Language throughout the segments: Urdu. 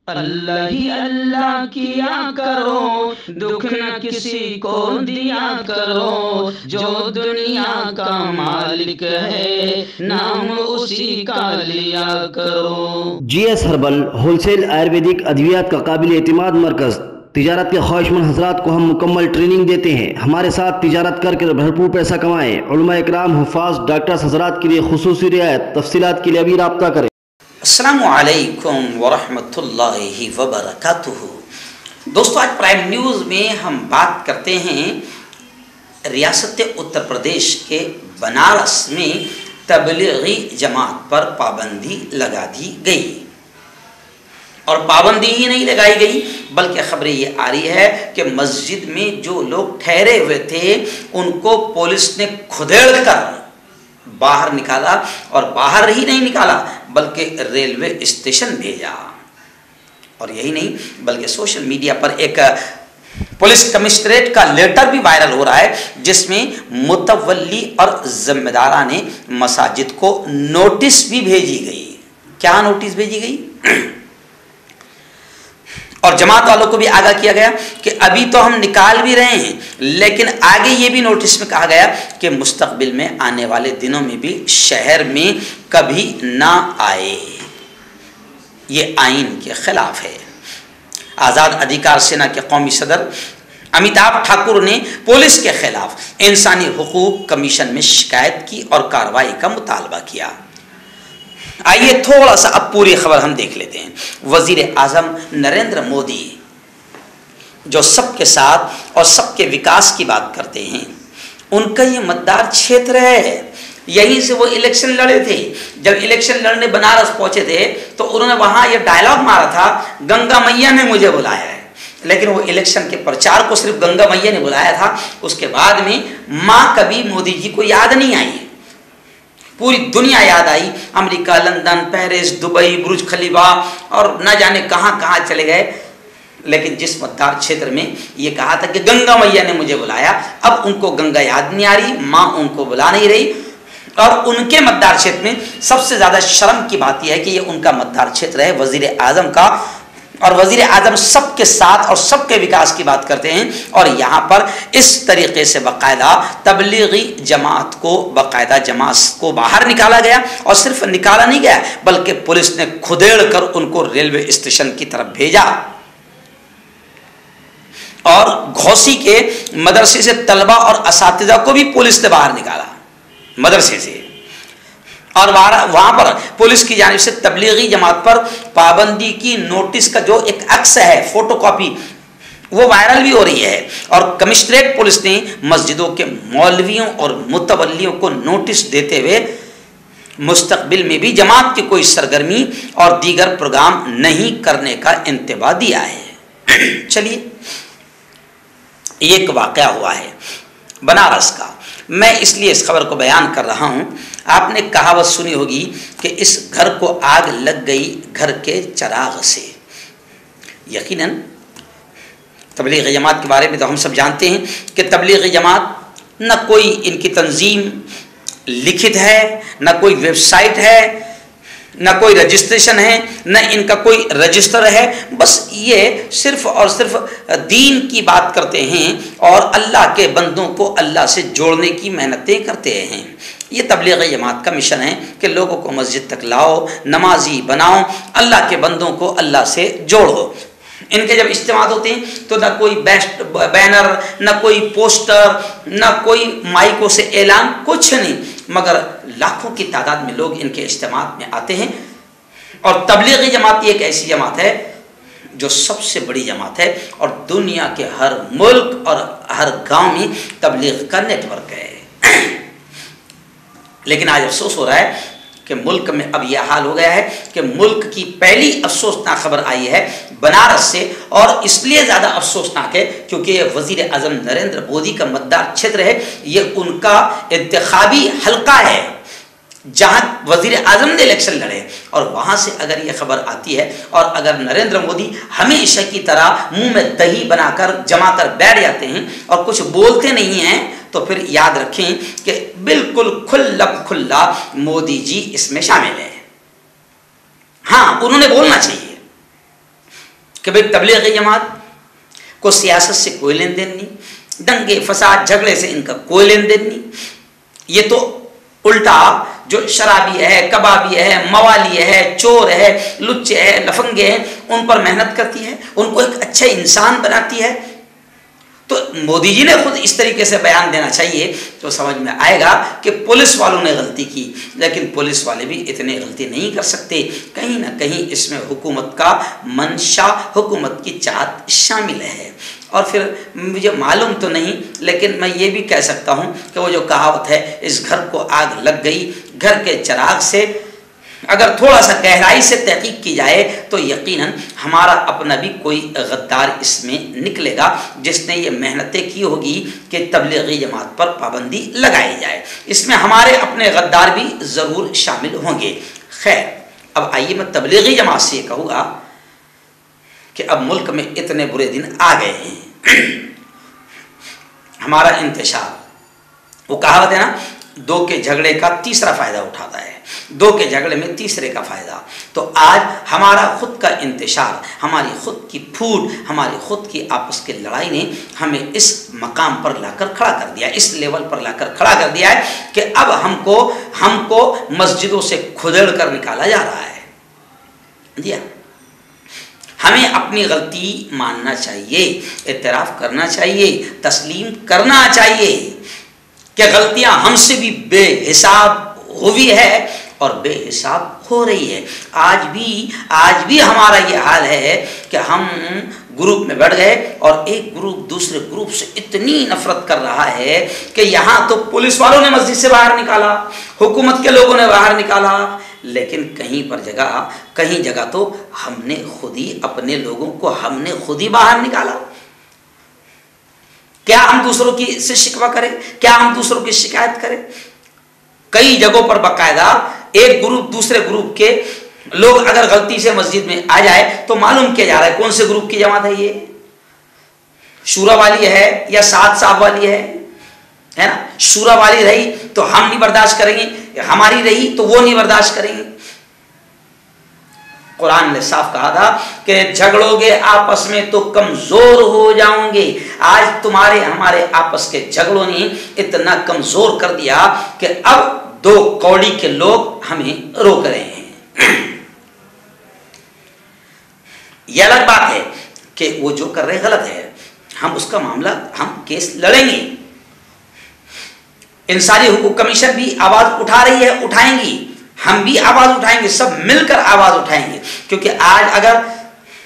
اللہ ہی اللہ کیا کرو، دکھ نہ کسی کو دیا کرو، جو دنیا کا مالک ہے نام اسی کا لیا کرو۔ G S herbal wholesale Ayurvedic ادویات کا قابل اعتماد مرکز۔ تجارت کے خواہش مند حضرات کو ہم مکمل ٹریننگ دیتے ہیں۔ ہمارے ساتھ تجارت کر کے بھرپور پیسہ کمائیں۔ علماء اکرام، حفاظ، ڈاکٹرز حضرات کے لیے خصوصی رعایت۔ تفصیلات کے لیے ابھی رابطہ کریں۔ السلام علیکم ورحمۃ اللہ وبرکاتہ۔ دوستو، آج پرائم نیوز میں ہم بات کرتے ہیں ریاست اتر پردیش کے بنارس میں تبلیغی جماعت پر پابندی لگا دی گئی، اور پابندی ہی نہیں لگائی گئی بلکہ خبریں یہ آ رہی ہے کہ مسجد میں جو لوگ ٹھہرے ہوئے تھے ان کو پولیس نے کھدیڑ کر باہر نکالا، اور باہر ہی نہیں نکالا بلکہ ریلوے اسٹیشن بھیجا۔ اور یہی نہیں بلکہ سوشل میڈیا پر ایک پولیس کمشنریٹ کا لیٹر بھی وائرل ہو رہا ہے جس میں متولی اور ذمہ داران مساجد کو نوٹس بھی بھیجی گئی۔ کیا نوٹس بھیجی گئی؟ اور جماعت والوں کو بھی آگاہ کیا گیا کہ ابھی تو ہم نکال بھی رہے ہیں، لیکن آگے یہ بھی نوٹس میں کہا گیا کہ مستقبل میں آنے والے دنوں میں بھی شہر میں کبھی نہ آئے۔ یہ آئین کے خلاف ہے۔ آزاد ادھیکار سینا کے قومی صدر امیتابھ ٹھاکر نے پولیس کے خلاف انسانی حقوق کمیشن میں شکایت کی اور کارروائی کا مطالبہ کیا۔ آئیے تھوڑا سا اب پوری خبر ہم دیکھ لیتے ہیں۔ وزیر اعظم نریندر مودی جو سب کے ساتھ اور سب کے وکاس کی بات کرتے ہیں، ان کا یہ متدار چھیتر ہے، یہیں سے وہ الیکشن لڑے تھے۔ جب الیکشن لڑنے بنارس پہنچے تھے تو انہوں نے وہاں یہ ڈائلاگ مارا تھا، گنگا میاں نے مجھے بلایا ہے، لیکن وہ الیکشن کے پرچار کو صرف گنگا میاں نے بلایا تھا، اس کے بعد میں ماں کبھی مودی جی کو یاد نہیں آئی۔ پوری دنیا یاد آئی، امریکہ، لندن، پیرس، دبئی، برج خلیفہ اور نہ جانے کہاں کہاں چلے گئے، لیکن جس متدار چھیتر میں یہ کہا تھا کہ گنگا میاں نے مجھے بلایا، اب ان کو گنگا یاد نہیں آ رہی، ماں ان کو بلا نہیں رہی۔ اور ان کے متدار چھیتر میں سب سے زیادہ شرم کی بات یہ ہے کہ یہ ان کا متدار چھیتر ہے وزیر اعظم کا، اور وزیر اعظم سب کے ساتھ اور سب کے وکاس کی بات کرتے ہیں، اور یہاں پر اس طریقے سے باقاعدہ تبلیغی جماعت کو باہر نکالا گیا، اور صرف نکالا نہیں گیا بلکہ پولیس نے کھدیڑ کر ان کو ریلوے اسٹیشن کی طرف بھیجا۔ اور گھوسی کے مدرسے سے طلبہ اور اساتذہ کو بھی پولیس نے باہر نکالا مدرسے سے، اور وہاں پر پولیس کی جانب سے تبلیغی جماعت پر پابندی کی نوٹس کا جو ایک عکس ہے، فوٹو کاپی، وہ وائرل بھی ہو رہی ہے۔ اور کمشنریٹ پولیس نے مسجدوں کے مولویوں اور متولیوں کو نوٹس دیتے ہوئے مستقبل میں بھی جماعت کی کوئی سرگرمی اور دیگر پروگرام نہیں کرنے کا انتباہ دیا ہے۔ چلیے، ایک واقعہ ہوا ہے بنارس کا، میں اس لیے اس خبر کو بیان کر رہا ہوں۔ آپ نے کہاوت سنی ہوگی کہ اس گھر کو آگ لگ گئی گھر کے چراغ سے۔ یقیناً تبلیغی جماعت کے بارے میں تو ہم سب جانتے ہیں کہ تبلیغی جماعت نہ کوئی ان کی تنظیم لکھت ہے، نہ کوئی ویب سائٹ ہے، نہ کوئی رجسٹریشن ہے، نہ ان کا کوئی رجسٹر ہے، بس یہ صرف اور صرف دین کی بات کرتے ہیں اور اللہ کے بندوں کو اللہ سے جوڑنے کی محنتیں کرتے ہیں۔ یہ تبلیغی جماعت کا مشن ہے کہ لوگوں کو مسجد تک لاؤ، نمازی بناؤ، اللہ کے بندوں کو اللہ سے جوڑو۔ ان کے جب اجتماعات ہوتے ہیں تو نہ کوئی بینر، نہ کوئی پوسٹر، نہ کوئی مائکوں سے اعلان، کچھ نہیں، مگر لاکھوں کی تعداد میں لوگ ان کے اجتماعات میں آتے ہیں۔ اور تبلیغی جماعت ایک ایسی جماعت ہے جو سب سے بڑی جماعت ہے، اور دنیا کے ہر ملک اور ہر گاؤں میں تبلیغ کا نیٹ ورک ہے۔ لیکن آج افسوس ہو رہا ہے کہ ملک میں اب یہ حال ہو گیا ہے کہ ملک کی پہلی افسوسناک خبر آئی ہے بنارس سے، اور اس لیے زیادہ افسوسناک ہے کیونکہ یہ وزیر اعظم نریندر مودی کا متدار چھیتر ہے، یہ ان کا انتخابی حلقہ ہے جہاں وزیر اعظم نے الیکشن لڑے، اور وہاں سے اگر یہ خبر آتی ہے اور اگر نریندر مودی ہمیشہ کی طرح منہ میں دہی بنا کر جما کر بیٹھ جاتے ہیں اور کچھ بولتے نہیں ہیں، تو پھر یاد رکھیں کہ بالکل کھلا مودی جی اس میں شامل ہے۔ ہاں، انہوں نے بولنا چاہیے، کہ بھئی تبلیغی جماعت کو سیاست سے کوئی لین دین نہیں، دنگے فساد جھگڑے سے ان کا کوئی لین دین نہیں، یہ تو الٹا جو شرابی ہے، کبابی ہے، موالی ہے، چور ہے، لچے ہے، لفنگے ہیں، ان پر محنت کرتی ہے، ان کو ایک اچھا انسان بناتی ہے۔ تو مودی جی نے خود اس طریقے سے بیان دینا چاہیے تو سمجھ میں آئے گا کہ پولیس والوں نے غلطی کی، لیکن پولیس والے بھی اتنے غلطی نہیں کر سکتے، کہیں نہ کہیں اس میں حکومت کا منشا، حکومت کی چاہت شامل ہے۔ اور پھر مجھے معلوم تو نہیں، لیکن میں یہ بھی کہہ سکتا ہوں کہ وہ جو کہاوت ہے اس گھر کو آگ لگ گئی، گھر کے چراغ سے اگر تھوڑا سا گہرائی سے تحقیق کی جائے تو یقیناً ہمارا اپنا بھی کوئی غدار اس میں نکلے گا جس نے یہ محنتیں کی ہوگی کہ تبلیغی جماعت پر پابندی لگائی جائے، اس میں ہمارے اپنے غدار بھی ضرور شامل ہوں گے۔ خیر، اب آئیے میں تبلیغی جماعت سے یہ کہوں گا کہ اب ملک میں اتنے برے دن آ گئے ہیں، ہمارا انتشار، وہ کہاوت ہے نا، دو کے جھگڑے کا تیسرا فائدہ اٹھاتا ہے، دو کے جھگڑے میں تیسرے کا فائدہ۔ تو آج ہمارا خود کا انتشار، ہماری خود کی پھوٹ، ہماری خود کی آپس کی لڑائی نے ہمیں اس مقام پر لا کر کھڑا کر دیا، اس لیول پر لا کر کھڑا کر دیا ہے کہ اب ہم کو مسجدوں سے کھدڑ کر نکالا جا رہا ہے۔ جی ہمیں اپنی غلطی ماننا چاہیے، اعتراف کرنا چاہیے، تسلیم کرنا چاہیے کہ غلطیاں ہم سے بھی بے حساب ہوئی ہے اور بے حساب ہو رہی ہے۔ آج بھی ہمارا یہ حال ہے کہ ہم گروپ میں بیٹھ گئے اور ایک گروپ دوسرے گروپ سے اتنی نفرت کر رہا ہے کہ یہاں تو پولیس والوں نے مسجد سے باہر نکالا، حکومت کے لوگوں نے باہر نکالا، لیکن کہیں جگہ تو ہم نے خود ہی اپنے لوگوں کو باہر نکالا۔ کیا ہم دوسروں کی سے شکوہ کریں؟ کیا ہم دوسروں کی شکایت کریں؟ کئی جگہوں پر باقاعدہ ایک گروپ دوسرے گروپ کے لوگ اگر غلطی سے مسجد میں آ جائے تو معلوم کیا جا رہا ہے کون سے گروپ کی جماعت ہے، یہ شورا والی ہے یا سات صاحب والی ہے نا؟ شورا والی رہی تو ہم نہیں برداشت کریں گے، ہماری رہی تو وہ نہیں برداشت کریں گے۔ قرآن نے صاف کہا تھا کہ جھگڑو گے آپس میں تو کمزور ہو جاؤں گے۔ آج تمہارے ہمارے آپس کے جھگڑوں نے اتنا کمزور کر دیا کہ اب دو کوڑی کے لوگ ہمیں روک رہے ہیں۔ یہ الگ بات ہے کہ وہ جو کر رہے غلط ہے، ہم اس کا معاملہ، ہم کیس لڑیں گے۔ انسانی حقوق کمیشن بھی آواز اٹھا رہی ہے، اٹھائیں گی، ہم بھی آواز اٹھائیں گے، سب مل کر آواز اٹھائیں گے۔ کیونکہ آج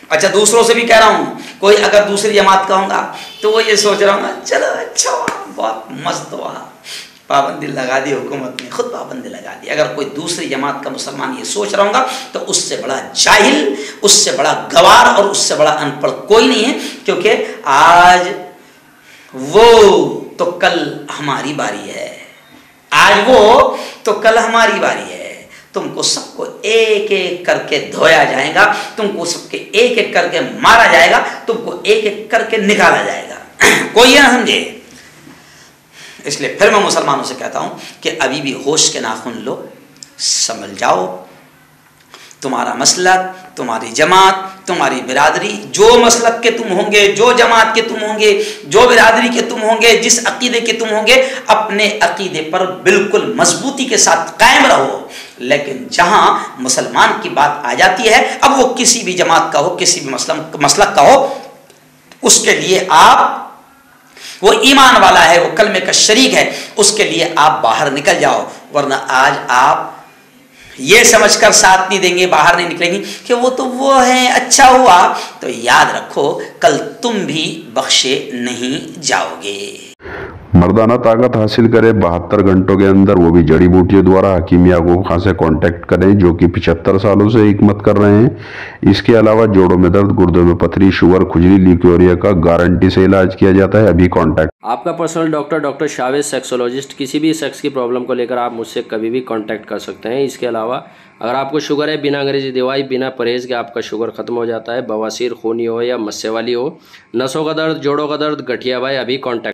اچھا دوسروں سے بھی کہہ رہا ہوں، کوئی اگر دوسری جماعت کا ہوگا تو وہ یہ سوچ رہا ہوں گا چلو اچھا ہوا، بہت مست ہوا، پابندی لگا دی حکومت نے، خود پابندی لگا دی۔ اگر کوئی دوسری جماعت کا مسلمان یہ سوچ رہا ہوگا تو اس سے بڑا جاہل، اس سے بڑا گوار اور اس سے بڑا ان پڑھ کوئی نہیں ہے، کیونکہ آج وہ تو کل ہماری باری ہے، آج وہ تو کل ہماری باری ہے۔ تم کو سب کو ایک ایک کر کے دھویا جائے گا، تم کو سب کے ایک ایک کر کے مارا جائے گا، تم کو ایک ایک کر کے نکالا جائے گا، کوئی یہ نہ سمجھے۔ اس لیے پھر میں مسلمانوں سے کہتا ہوں کہ ابھی بھی ہوش کے ناخن لو، سنبھل جاؤ۔ تمہارا مسلک، تمہاری جماعت، تمہاری برادری، جو مسلک کے تم ہوں گے، جو جماعت کے تم ہوں گے، جو برادری کے تم ہوں گے، جس عقیدے کے تم ہوں گے، اپنے عقیدے پر بالکل مضبوطی کے ساتھ قائم رہو۔ لیکن جہاں مسلمان کی بات آ جاتی ہے، اب وہ کسی بھی جماعت کا ہو، کسی بھی مسلک کا ہو، اس کے لیے وہ ایمان والا ہے، وہ کلمے کا شریک ہے، اس کے لیے آپ باہر نکل جاؤ۔ ورنہ آج آپ یہ سمجھ کر ساتھ نہیں دیں گے، باہر نہیں نکلیں گے کہ وہ تو وہ ہیں، اچھا ہوا، تو یاد رکھو کل تم بھی بخشے نہیں جاؤ گے۔ مردانہ طاقت حاصل کرے 72 گھنٹوں کے اندر، وہ بھی جڑی بوٹیوں دوارا۔ حکیم یعقوب خان سے کانٹیکٹ کریں جو کہ 75 سالوں سے حکمت کر رہے ہیں۔ اس کے علاوہ جوڑوں میں درد، گردوں میں پتھری، شوگر، کھجلی، لیکوریا کا گارنٹی سے علاج کیا جاتا ہے۔ ابھی کانٹیکٹ۔ آپ کا پرسنل ڈاکٹر شاویز سیکسولوجسٹ، کسی بھی سیکس کی پرابلم کو لے کر آپ مجھ سے کبھی بھی کانٹیکٹ کر سکتے ہیں۔ اس کے علاوہ اگر آپ کو شوگر ہے، بنا انگریزی دوائی، بنا پرہیز کے آپ کا شوگر ختم ہو جاتا ہے۔ بواسیر، خونی ہو یا مسے والی ہو، نسوں کا درد، جوڑوں کا درد، گٹھیا بھائی، ابھی کانٹیکٹ